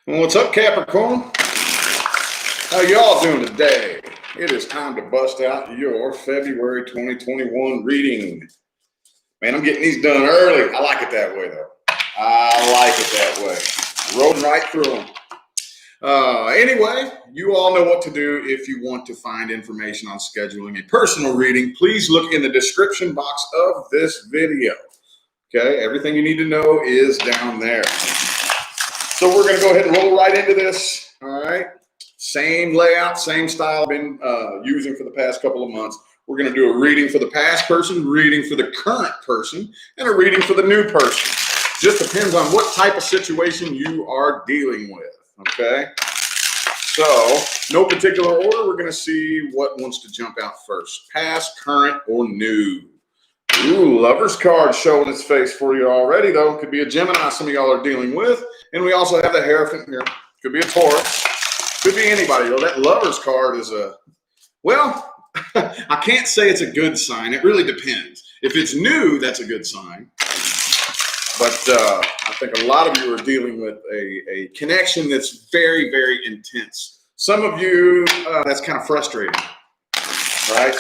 Well, what's up, Capricorn? How y'all doing today? It is time to bust out your February 2021 reading. Man, I'm getting these done early. I like it that way, though. I like it that way. Rolling right through them. Anyway, you all know what to do if you want to find information on scheduling a personal reading. Please look in the description box of this video. Okay, everything you need to know is down there. So we're going to go ahead and roll right into this. All right. Same layout, same style I've been using for the past couple of months. We're going to do a reading for the past person, reading for the current person, and a reading for the new person. Just depends on what type of situation you are dealing with. Okay. So no particular order. We're going to see what wants to jump out first. Past, current, or new. Ooh, Lover's card showing its face for you already, though. Could be a Gemini some of y'all are dealing with. And we also have the Hierophant here. Could be a Taurus. Could be anybody. Though. That Lover's card is a, well, I can't say it's a good sign. It really depends. If it's new, that's a good sign. But I think a lot of you are dealing with a connection that's very, very intense. Some of you, that's kind of frustrating, right?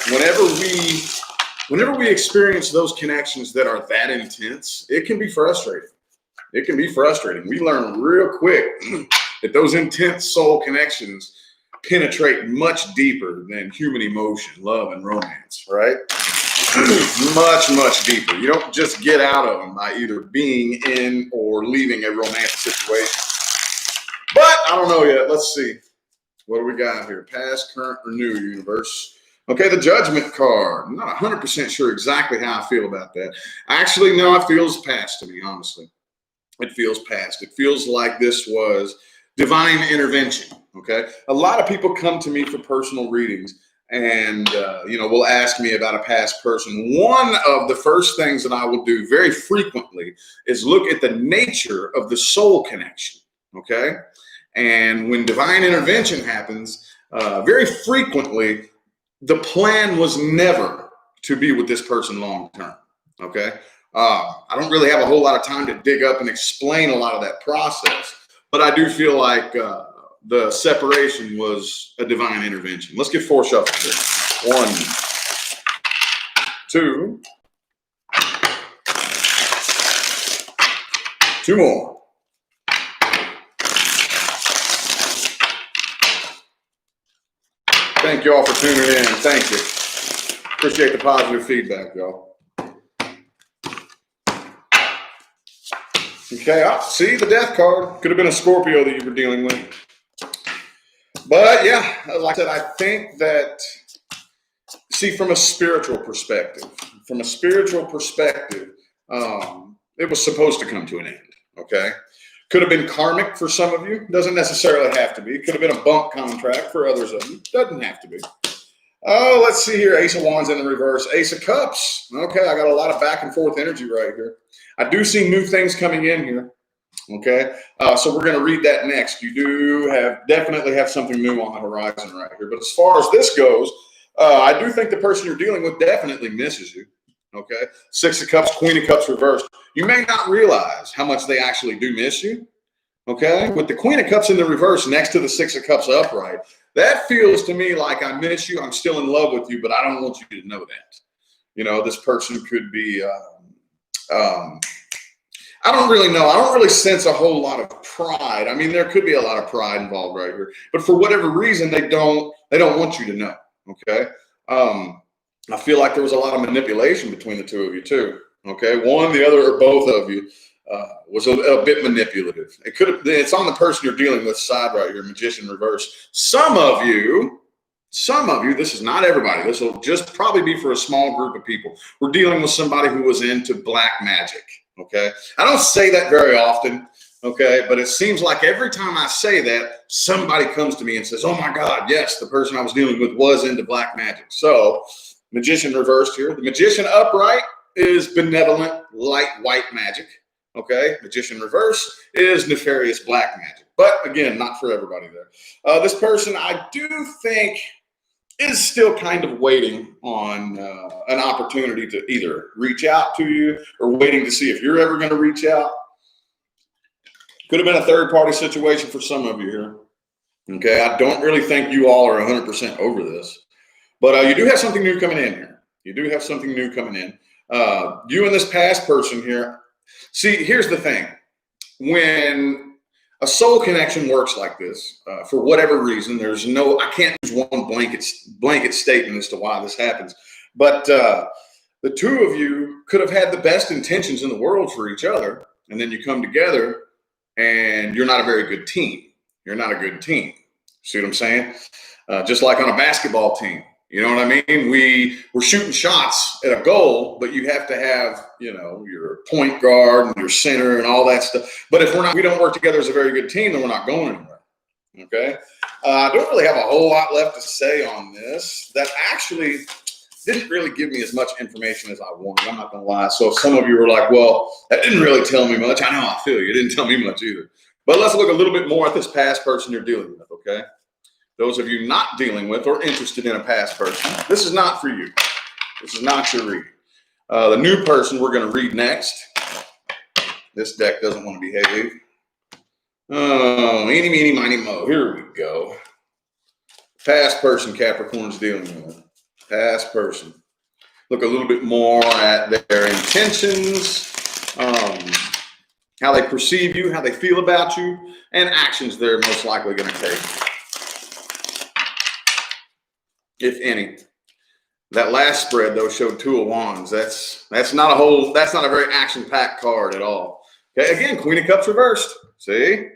Whenever we experience those connections that are that intense, it can be frustrating. It can be frustrating. We learn real quick that those intense soul connections penetrate much deeper than human emotion, love, and romance, right? Much, much deeper. You don't just get out of them by either being in or leaving a romantic situation. But I don't know yet. Let's see. What do we got here? Past, current, or new, universe? Okay, the Judgment card. I'm not 100% sure exactly how I feel about that. Actually, no, it feels past to me, honestly. It feels past. It feels like this was divine intervention, okay? A lot of people come to me for personal readings and, will ask me about a past person. One of the first things that I will do very frequently is look at the nature of the soul connection, okay? And when divine intervention happens, very frequently, the plan was never to be with this person long term, okay? I don't really have a whole lot of time to dig up and explain a lot of that process, but I do feel like the separation was a divine intervention. Let's get 4 shuffles here. 1, 2, 2 more. Thank you all for tuning in. Thank you. Appreciate the positive feedback, y'all. Okay, see the Death card. Could have been a Scorpio that you were dealing with. But yeah, like I said, I think that, see, from a spiritual perspective, it was supposed to come to an end, okay? Could have been karmic for some of you. Doesn't necessarily have to be. Could have been a bump contract for others of you. Doesn't have to be. Oh, let's see here. Ace of Wands in the reverse. Ace of Cups. Okay, I got a lot of back and forth energy right here. I do see new things coming in here. Okay, so we're going to read that next. You do definitely have something new on the horizon right here. But as far as this goes, I do think the person you're dealing with definitely misses you. Okay, 6 of Cups, Queen of Cups reversed. You may not realize how much they actually do miss you. Okay, with the Queen of Cups in the reverse next to the 6 of Cups upright, that feels to me like I miss you. I'm still in love with you, but I don't want you to know that. You know, this person could be. I don't really know. I don't really sense a whole lot of pride. I mean, there could be a lot of pride involved right here, but for whatever reason, they don't want you to know. Okay. I feel like there was a lot of manipulation between the two of you too. Okay. One, the other, or both of you was a bit manipulative. It's on the person you're dealing with side right here, Magician reverse. Some of you, this is not everybody. This will just probably be for a small group of people. We're dealing with somebody who was into black magic. Okay. I don't say that very often. Okay. But it seems like every time I say that, somebody comes to me and says, oh my God, yes, the person I was dealing with was into black magic. So Magician reversed here. The Magician upright is benevolent, light, white magic. Okay. Magician reverse is nefarious black magic. But again, not for everybody there. This person, I do think, is still kind of waiting on an opportunity to either reach out to you or waiting to see if you're ever going to reach out. Could have been a third-party situation for some of you here. Okay, I don't really think you all are 100% over this, but you do have something new coming in here. You do have something new coming in. You and this past person here. See, here's the thing. When a soul connection works like this, for whatever reason, I can't use one blanket statement as to why this happens, but the two of you could have had the best intentions in the world for each other, and then you come together and you're not a very good team. You're not a good team. See what I'm saying? Just like on a basketball team. You know what I mean? We're shooting shots at a goal, but you have to have, your point guard and your center and all that stuff. But if we don't work together as a very good team, then we're not going anywhere. Okay? I don't really have a whole lot left to say on this. That actually didn't really give me as much information as I wanted. I'm not going to lie. So some of you were like, well, that didn't really tell me much. I know, I feel you. It didn't tell me much either. But let's look a little bit more at this past person you're dealing with, okay? Those of you not dealing with or interested in a past person, this is not for you. This is not your reading. The new person we're going to read next. This deck doesn't want to behave. Oh, eeny, meeny, miny, mo. Here we go. Past person Capricorn's dealing with. Past person. Look a little bit more at their intentions, how they perceive you, how they feel about you, and actions they're most likely going to take, if any. That last spread though showed Two of Wands. That's not a very action-packed card at all. Okay, again, Queen of Cups reversed. See,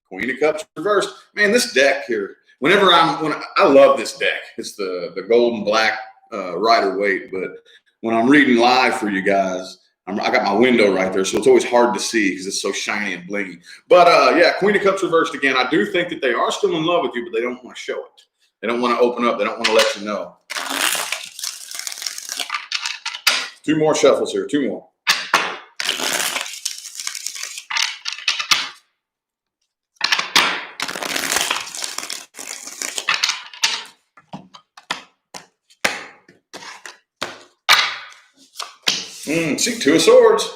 Queen of Cups reversed. Man, this deck here. I love this deck. It's the gold and black Rider-Waite, but when I'm reading live for you guys, I got my window right there, so it's always hard to see because it's so shiny and blingy. But yeah, Queen of Cups reversed again. I do think that they are still in love with you, but they don't want to show it. They don't want to open up. They don't want to let you know. Two more shuffles here. Two more. See, Two of Swords.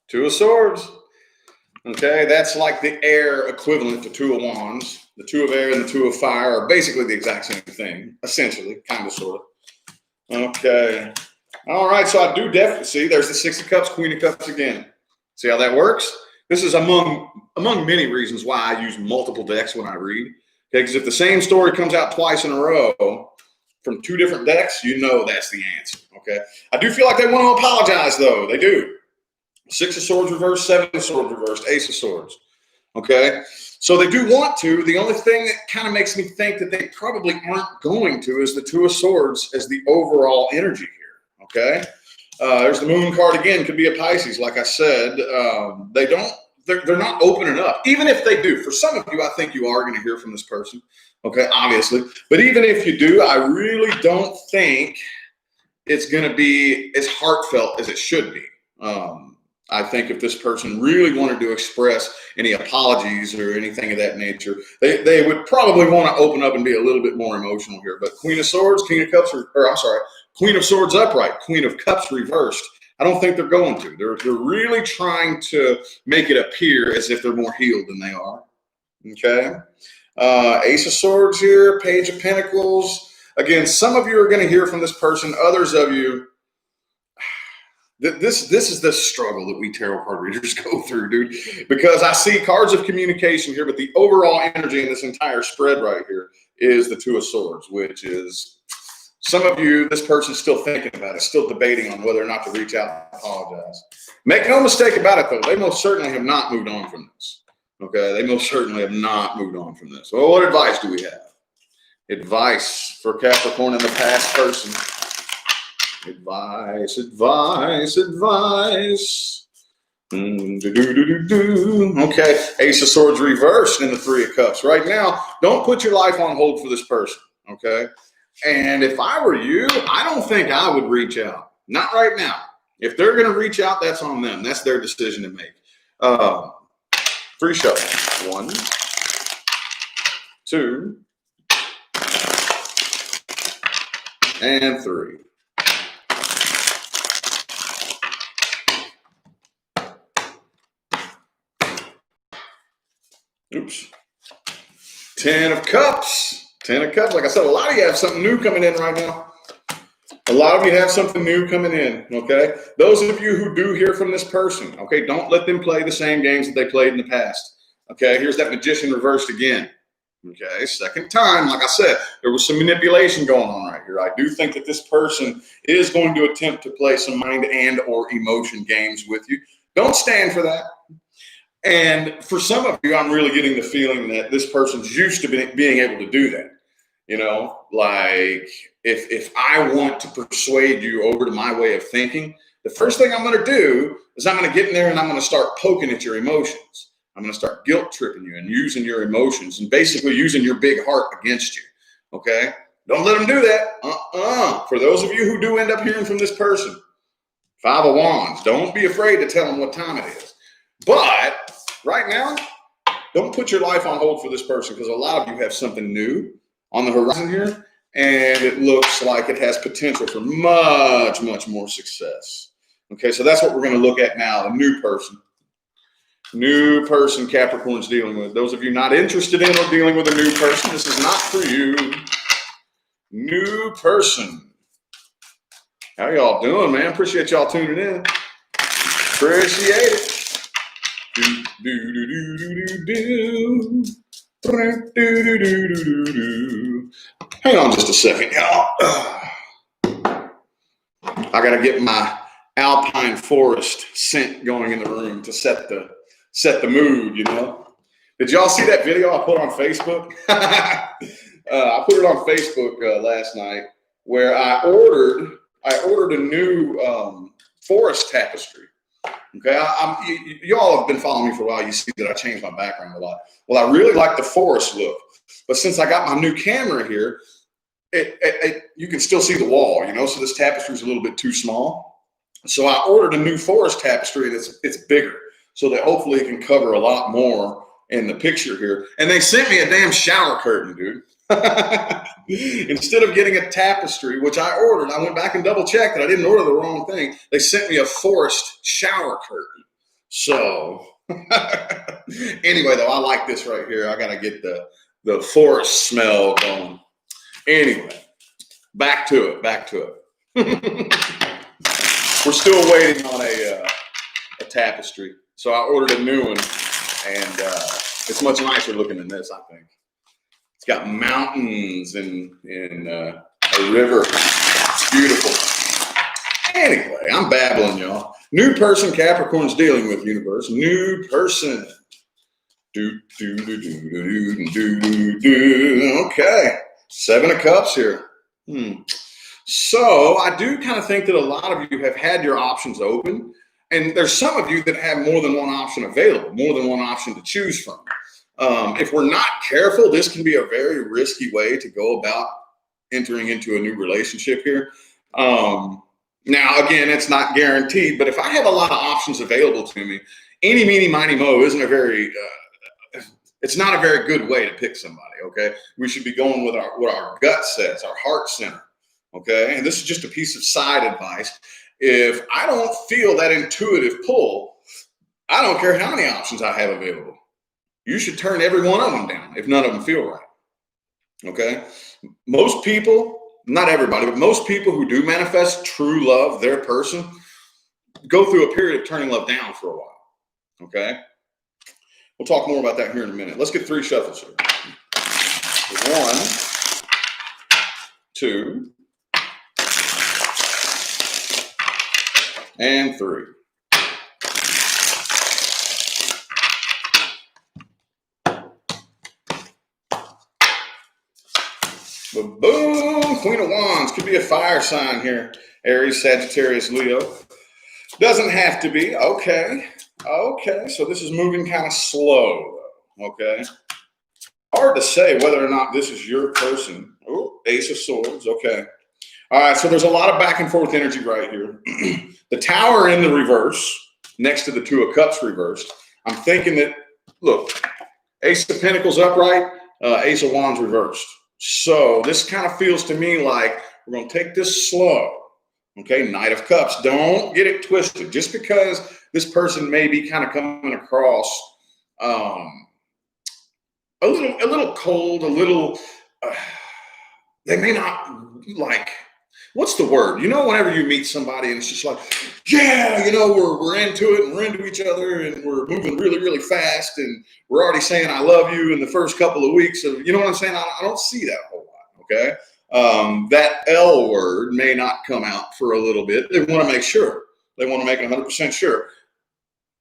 Two of Swords. Okay, that's like the air equivalent to Two of Wands. The Two of Air and the Two of Fire are basically the exact same thing, essentially, kind of, sort of. Okay. All right, so I do definitely see there's the Six of Cups, Queen of Cups again. See how that works? This is among many reasons why I use multiple decks when I read. Okay, because if the same story comes out twice in a row from two different decks, you know that's the answer. Okay, I do feel like they want to apologize, though. They do. Six of Swords reversed, Seven of Swords reversed, Ace of Swords. Okay, so they do want to. The only thing that kind of makes me think that they probably aren't going to is the Two of Swords as the overall energy here. Okay, there's the Moon card again. Could be a Pisces, like I said. They're not opening up. Even if they do, for some of you, I think you are going to hear from this person. Okay, obviously, but even if you do, I really don't think it's going to be as heartfelt as it should be. I think if this person really wanted to express any apologies or anything of that nature, they would probably want to open up and be a little bit more emotional here. But Queen of Swords, King of Cups, Queen of Swords upright, Queen of Cups reversed. I don't think they're going to. They're really trying to make it appear as if they're more healed than they are. Okay. Ace of Swords here, Page of Pentacles. Again, some of you are going to hear from this person. Others of you, this is the struggle that we tarot card readers go through, dude. Because I see cards of communication here, but the overall energy in this entire spread right here is the Two of Swords, which is some of you, this person's still thinking about it, still debating on whether or not to reach out and apologize. Make no mistake about it, though. They most certainly have not moved on from this. Okay, they most certainly have not moved on from this. Well, what advice do we have? Advice for Capricorn and the past person. Advice, advice, advice. Okay, Ace of Swords reversed in the Three of Cups. Right now, don't put your life on hold for this person, okay? And if I were you, I don't think I would reach out. Not right now. If they're going to reach out, that's on them. That's their decision to make. Three shuffles. 1, 2, and 3. Oops. 10 of Cups. 10 of Cups. Like I said, a lot of you have something new coming in right now. A lot of you have something new coming in, okay? Those of you who do hear from this person, okay, don't let them play the same games that they played in the past, okay? Here's that Magician reversed again, okay? Second time, like I said, there was some manipulation going on right here. I do think that this person is going to attempt to play some mind and or emotion games with you. Don't stand for that. And for some of you, I'm really getting the feeling that this person's used to being able to do that. You know, like if I want to persuade you over to my way of thinking, the first thing I'm going to do is I'm going to get in there and I'm going to start poking at your emotions. I'm going to start guilt tripping you and using your emotions and basically using your big heart against you. Okay? Don't let them do that. For those of you who do end up hearing from this person, 5 of Wands, don't be afraid to tell them what time it is. But right now, don't put your life on hold for this person because a lot of you have something new on the horizon here, and it looks like it has potential for much, much more success. Okay, so that's what we're going to look at now, the new person. New person Capricorn's dealing with. Those of you not interested in or dealing with a new person, this is not for you. New person. How y'all doing, man? Appreciate y'all tuning in. Appreciate it. Do, do, do, do, do, do, do. Hang on just a second, y'all. I gotta get my alpine forest scent going in the room to set the mood, you know. Did y'all see that video I put on Facebook? I put it on Facebook last night where I ordered a new forest tapestry. Okay, y'all have been following me for a while. You see that I changed my background a lot. Well, I really like the forest look, but since I got my new camera here, you can still see the wall, you know. So this tapestry is a little bit too small. So I ordered a new forest tapestry, and it's bigger, so that hopefully it can cover a lot more in the picture here. And they sent me a damn shower curtain, dude. Instead of getting a tapestry, which I ordered, I went back and double checked that I didn't order the wrong thing. They sent me a forest shower curtain. So anyway, though, I like this right here. I gotta get the forest smell going. Anyway, back to it. We're still waiting on a tapestry. So I ordered a new one, and it's much nicer looking than this, I think. It's got mountains and a river. It's beautiful. Anyway, I'm babbling, y'all. New person Capricorn's dealing with, universe. New person. Okay. 7 of Cups here. So I do kind of think that a lot of you have had your options open. And there's some of you that have more than one option available, more than one option to choose from. If we're not careful, this can be a very risky way to go about entering into a new relationship here. Now, again, it's not guaranteed, but if I have a lot of options available to me, eeny, meeny, miny, mo isn't a very, it's not a very good way to pick somebody, okay? We should be going with what our gut says, our heart center, okay? And this is just a piece of side advice. If I don't feel that intuitive pull, I don't care how many options I have available. You should turn every one of them down if none of them feel right, okay? Most people, not everybody, but most people who do manifest true love, their person, go through a period of turning love down for a while, okay? We'll talk more about that here in a minute. Let's get 3 shuffles here. 1, 2, and 3. But boom, Queen of Wands. Could be a fire sign here. Aries, Sagittarius, Leo. Doesn't have to be. Okay. So this is moving kind of slow, okay? Hard to say whether or not this is your person. Oh, Ace of Swords. Okay. All right. So there's a lot of back and forth energy right here. The Tower in the reverse, next to the 2 of Cups reversed. I'm thinking that, look, Ace of Pentacles upright, Ace of Wands reversed. So this kind of feels to me like we're going to take this slow. Okay, Knight of Cups. Don't get it twisted. Just because this person may be kind of coming across a little cold, a little, they may not like, what's the word? You know, whenever you meet somebody and it's just like, yeah, you know, we're into it and we're into each other and we're moving really, really fast and we're already saying I love you in the first couple of weeks of, you know what I'm saying? I don't see that a whole lot, okay? That L word may not come out for a little bit. They want to make sure. They want to make 100% sure.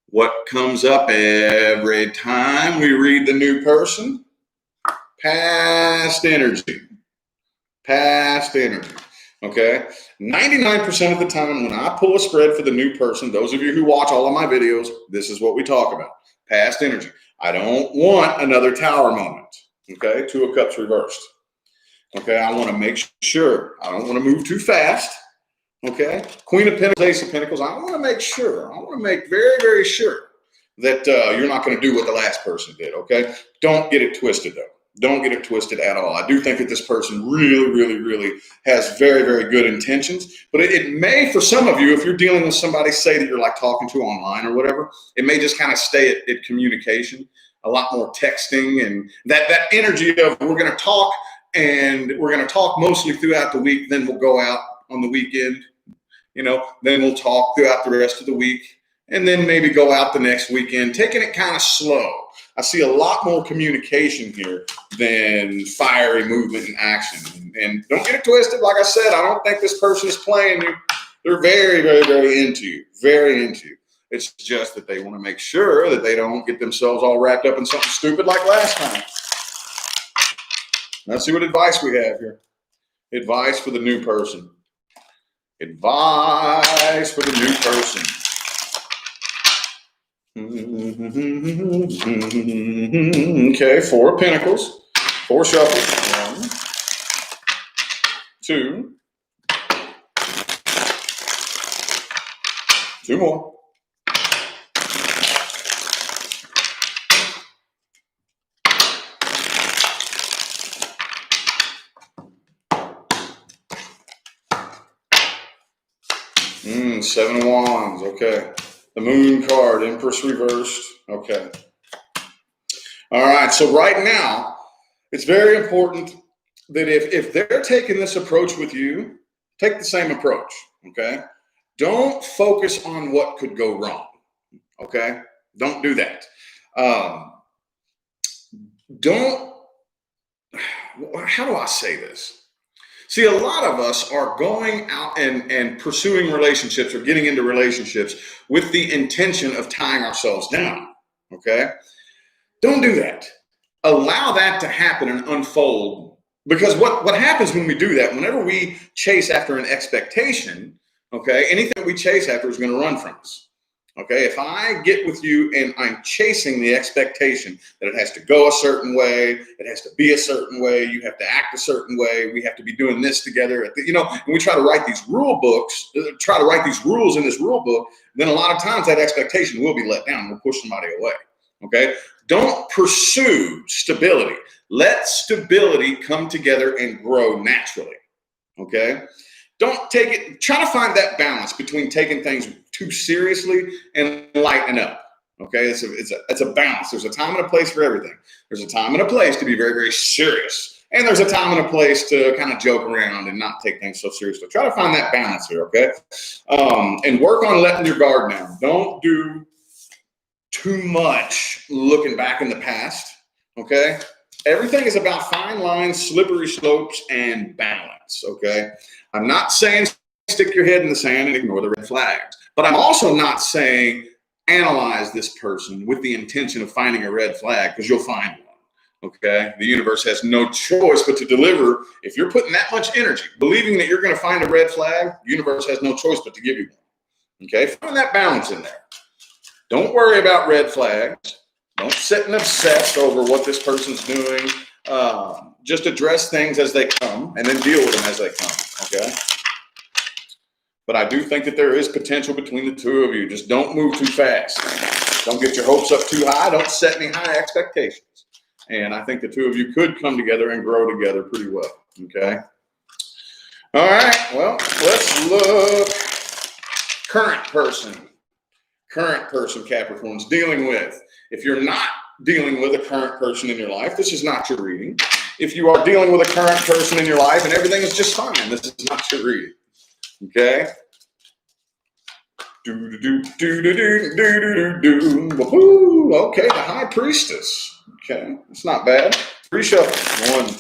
What comes up every time we read the new person? Past energy. Past energy. Okay. 99% of the time when I pull a spread for the new person, those of you who watch all of my videos, this is what we talk about. Past energy. I don't want another tower moment. Okay. Two of Cups reversed. Okay. I want to make sure. I don't want to move too fast. Okay. Queen of Pentacles, Ace of Pentacles. I want to make sure. I want to make very, very sure that you're not going to do what the last person did. Okay. Don't get it twisted though. Don't get it twisted at all. I do think that this person really, really, really has very, very good intentions. But it may, for some of you, if you're dealing with somebody, say that you're like talking to online or whatever, it may just kind of stay at communication, a lot more texting and that energy of we're going to talk and we're going to talk mostly throughout the week. Then we'll go out on the weekend. You know, then we'll talk throughout the rest of the week and then maybe go out the next weekend, taking it kind of slow. I see a lot more communication here than fiery movement and action. And don't get it twisted. Like I said, I don't think this person is playing you. They're very, very, very into you, very into you. It's just that they want to make sure that they don't get themselves all wrapped up in something stupid like last time. Let's see what advice we have here. Advice for the new person. Advice for the new person. Okay, Four of Pentacles. Four shuffles. 1, 2. 2 more. Seven of Wands. Okay. The Moon card, Empress reversed. Okay. All right. So right now, it's very important that if they're taking this approach with you, take the same approach. Okay. Don't focus on what could go wrong. Okay. Don't do that. How do I say this? See, a lot of us are going out and pursuing relationships or getting into relationships with the intention of tying ourselves down, okay? Don't do that. Allow that to happen and unfold, because what happens when we do that, whenever we chase after an expectation, okay, anything we chase after is going to run from us. Okay, if I get with you and I'm chasing the expectation that it has to go a certain way, it has to be a certain way, you have to act a certain way, we have to be doing this together, you know, and we try to write these rule books, try to write these rules in this rule book, then a lot of times that expectation will be let down. We'll push somebody away. Okay, don't pursue stability. Let stability come together and grow naturally. Okay. Don't take it, try to find that balance between taking things too seriously and lighten up. Okay, it's a balance. There's a time and a place for everything. There's a time and a place to be very, very serious. And there's a time and a place to kind of joke around and not take things so seriously. Try to find that balance here, okay? And work on letting your guard down. Don't do too much looking back in the past, okay? Everything is about fine lines, slippery slopes, and balance, okay? I'm not saying stick your head in the sand and ignore the red flags, but I'm also not saying analyze this person with the intention of finding a red flag, because you'll find one, okay? The universe has no choice but to deliver. If you're putting that much energy, believing that you're going to find a red flag, the universe has no choice but to give you one, okay? Find that balance in there. Don't worry about red flags. Don't sit and obsess over what this person's doing. Just address things as they come and then deal with them as they come, okay? But I do think that there is potential between the two of you. Just don't move too fast. Don't get your hopes up too high. Don't set any high expectations. And I think the two of you could come together and grow together pretty well, okay? All right, well, let's look. Current person, Capricorn's dealing with. If you're not dealing with a current person in your life, this is not your reading. If you are dealing with a current person in your life and everything is just fine, this is not your reading. Okay? Okay, the High Priestess. Okay, it's not bad. Reshuffle. 1,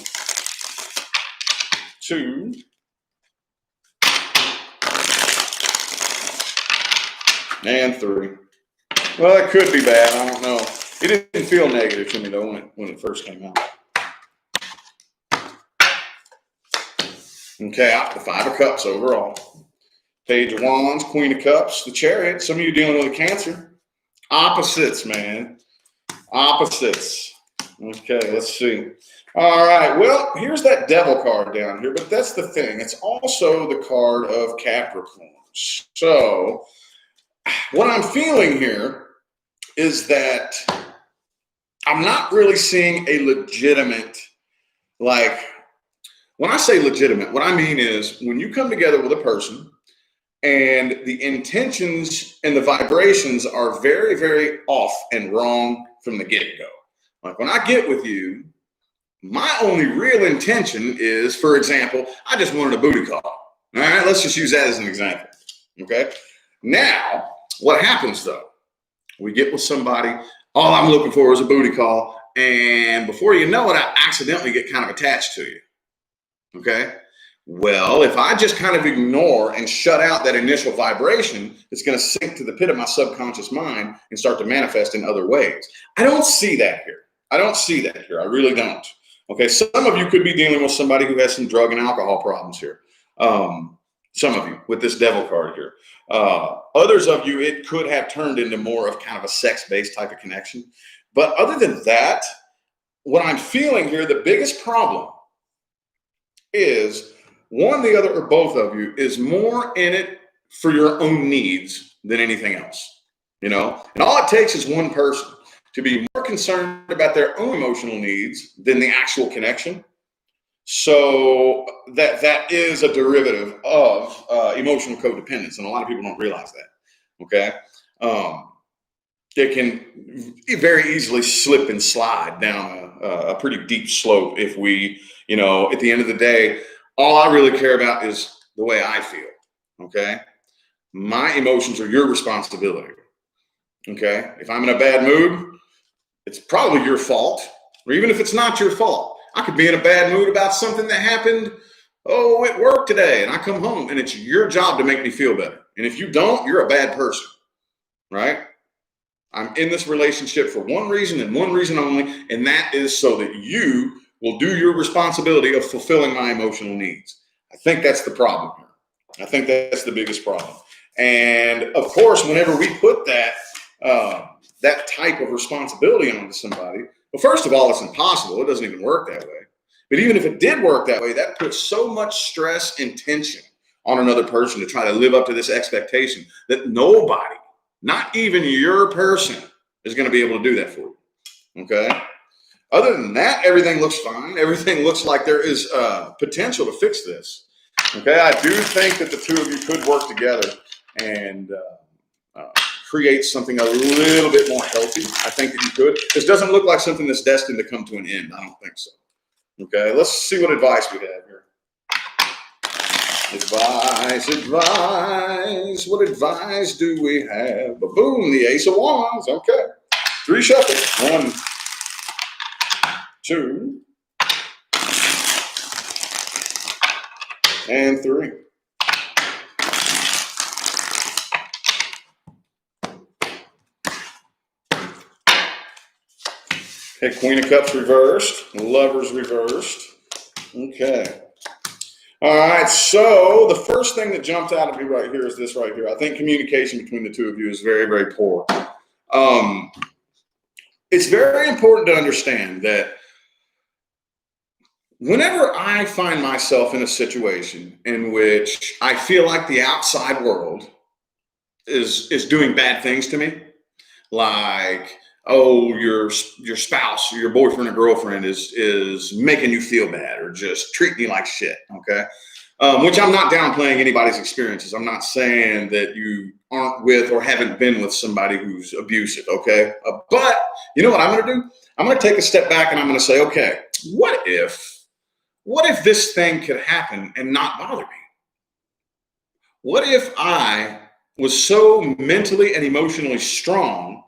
2, and 3. Well, that could be bad. I don't know. It didn't feel negative to me though when it first came out. Okay, the 5 of Cups overall. Page of Wands, Queen of Cups, the Chariot. Some of you dealing with a Cancer. Opposites, man. Opposites. Okay, let's see. All right, well, here's that Devil card down here, but that's the thing. It's also the card of Capricorn. So what I'm feeling here is that I'm not really seeing a legitimate, like, when I say legitimate, what I mean is when you come together with a person and the intentions and the vibrations are very, very off and wrong from the get-go. Like when I get with you, my only real intention is, for example, I just wanted a booty call. All right, let's just use that as an example. Okay. Now, what happens though? We get with somebody, all I'm looking for is a booty call. And before you know it, I accidentally get kind of attached to you. Okay. Well, if I just kind of ignore and shut out that initial vibration, it's going to sink to the pit of my subconscious mind and start to manifest in other ways. I don't see that here. I don't see that here. I really don't. Okay. Some of you could be dealing with somebody who has some drug and alcohol problems here. Some of you with this Devil card here. Others of you, it could have turned into more of kind of a sex-based type of connection. But other than that, what I'm feeling here, the biggest problem is one, the other, or both of you is more in it for your own needs than anything else, you know? And all it takes is one person to be more concerned about their own emotional needs than the actual connection. So that is a derivative of emotional codependence, and a lot of people don't realize that, okay? It can very easily slip and slide down a pretty deep slope if we, you know, at the end of the day, all I really care about is the way I feel, okay? My emotions are your responsibility, okay? If I'm in a bad mood, it's probably your fault, or even if it's not your fault, I could be in a bad mood about something that happened, at work today, and I come home, and it's your job to make me feel better. And if you don't, you're a bad person, right? I'm in this relationship for one reason and one reason only, and that is so that you will do your responsibility of fulfilling my emotional needs. I think that's the problem here. I think that's the biggest problem. And of course, whenever we put that that type of responsibility onto somebody, well, first of all, it's impossible. It doesn't even work that way. But even if it did work that way, that puts so much stress and tension on another person to try to live up to this expectation that nobody, not even your person, is going to be able to do that for you. Okay? Other than that, everything looks fine. Everything looks like there is potential to fix this. Okay? I do think that the two of you could work together and create something a little bit more healthy. I think that you could. This doesn't look like something that's destined to come to an end. I don't think so. Okay? Let's see what advice we have here. Advice, advice. What advice do we have? Boom, the Ace of Wands. Okay. 3 shuffles. 1, 2, and 3. Okay, Queen of Cups reversed, Lovers reversed. Okay. All right, so the first thing that jumped out at me right here is this right here. I think communication between the two of you is very, very poor. It's very important to understand that whenever I find myself in a situation in which I feel like the outside world is doing bad things to me, like, oh, your spouse or your boyfriend or girlfriend is making you feel bad or just treating you like shit, okay? Which I'm not downplaying anybody's experiences. I'm not saying that you aren't with or haven't been with somebody who's abusive, okay? But you know what I'm gonna do? I'm gonna take a step back and I'm gonna say, okay, what if this thing could happen and not bother me? What if I was so mentally and emotionally strong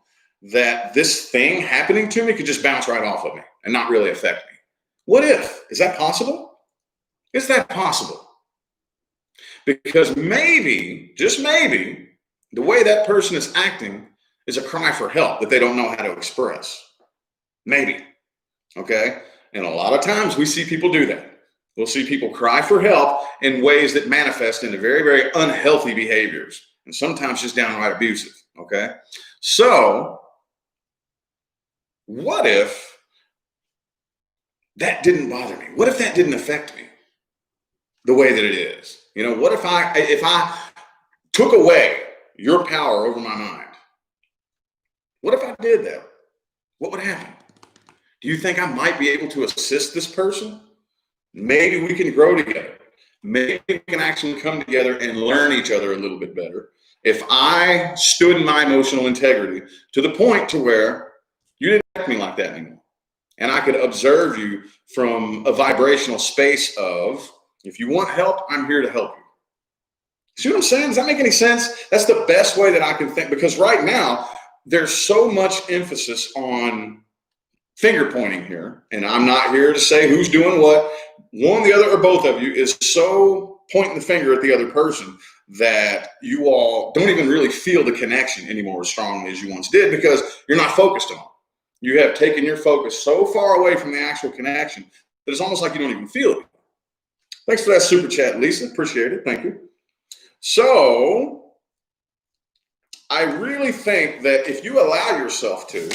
that this thing happening to me could just bounce right off of me and not really affect me? What if? Is that possible? Is that possible? Because maybe, just maybe, the way that person is acting is a cry for help that they don't know how to express. Maybe. Okay? And a lot of times we see people do that. We'll see people cry for help in ways that manifest into very, very unhealthy behaviors, and sometimes just downright abusive. Okay? So, what if that didn't bother me? What if that didn't affect me the way that it is? You know, what if I took away your power over my mind? What if I did that? What would happen? Do you think I might be able to assist this person? Maybe we can grow together. Maybe we can actually come together and learn each other a little bit better. If I stood in my emotional integrity to the point to where you didn't act me like that anymore, and I could observe you from a vibrational space of, if you want help, I'm here to help you. See what I'm saying? Does that make any sense? That's the best way that I can think, because right now there's so much emphasis on finger pointing here, and I'm not here to say who's doing what. One, the other, or both of you is so pointing the finger at the other person that you all don't even really feel the connection anymore as strongly as you once did, because you're not focused on it. You have taken your focus so far away from the actual connection that it's almost like you don't even feel it. Thanks for that super chat, Lisa. Appreciate it. Thank you. So I really think that if you allow yourself to,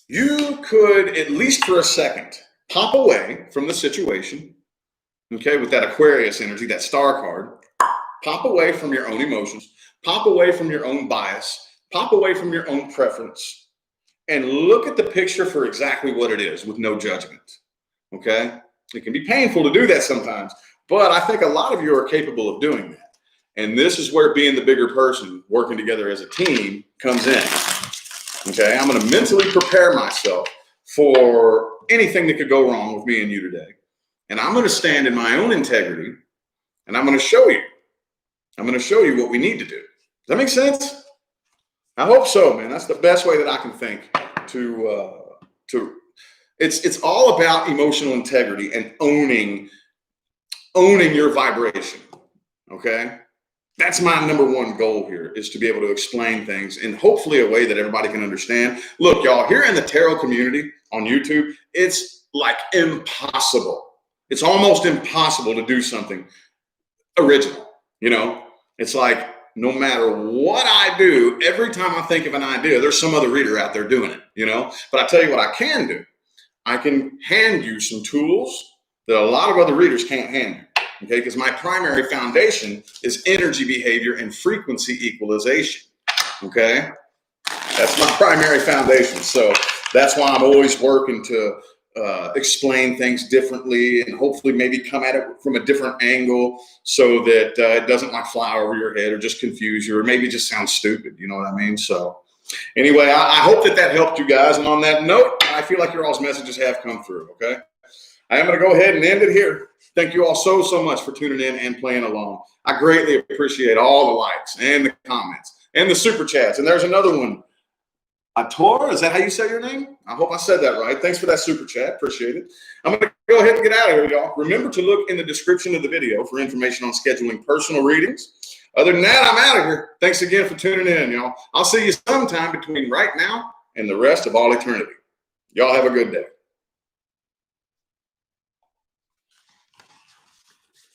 you could, at least for a second, pop away from the situation, okay, with that Aquarius energy, that star card. Pop away from your own emotions, pop away from your own bias, pop away from your own preference, and look at the picture for exactly what it is with no judgment, okay? It can be painful to do that sometimes, but I think a lot of you are capable of doing that. And this is where being the bigger person, working together as a team, comes in, okay? I'm gonna mentally prepare myself for anything that could go wrong with me and you today. And I'm gonna stand in my own integrity, and I'm gonna show you. I'm going to show you what we need to do. Does that make sense? I hope so, man. That's the best way that I can think it's all about emotional integrity and owning your vibration. Okay? That's my number one goal here, is to be able to explain things in hopefully a way that everybody can understand. Look, y'all, here in the tarot community on YouTube, it's like impossible. It's almost impossible to do something original. You know, it's like no matter what I do, every time I think of an idea, there's some other reader out there doing it, you know. But I tell you what I can do. I can hand you some tools that a lot of other readers can't hand you, okay? Because my primary foundation is energy behavior and frequency equalization, okay? That's my primary foundation. So that's why I'm always working to explain things differently and hopefully maybe come at it from a different angle so that it doesn't like fly over your head or just confuse you or maybe just sound stupid. You know what I mean? So anyway, I hope that helped you guys. And on that note, I feel like your all's messages have come through. Okay. I am going to go ahead and end it here. Thank you all so much for tuning in and playing along. I greatly appreciate all the likes and the comments and the super chats. And there's another one. Ator, is that how you say your name? I hope I said that right. Thanks for that super chat. Appreciate it. I'm going to go ahead and get out of here, y'all. Remember to look in the description of the video for information on scheduling personal readings. Other than that, I'm out of here. Thanks again for tuning in, y'all. I'll see you sometime between right now and the rest of all eternity. Y'all have a good day.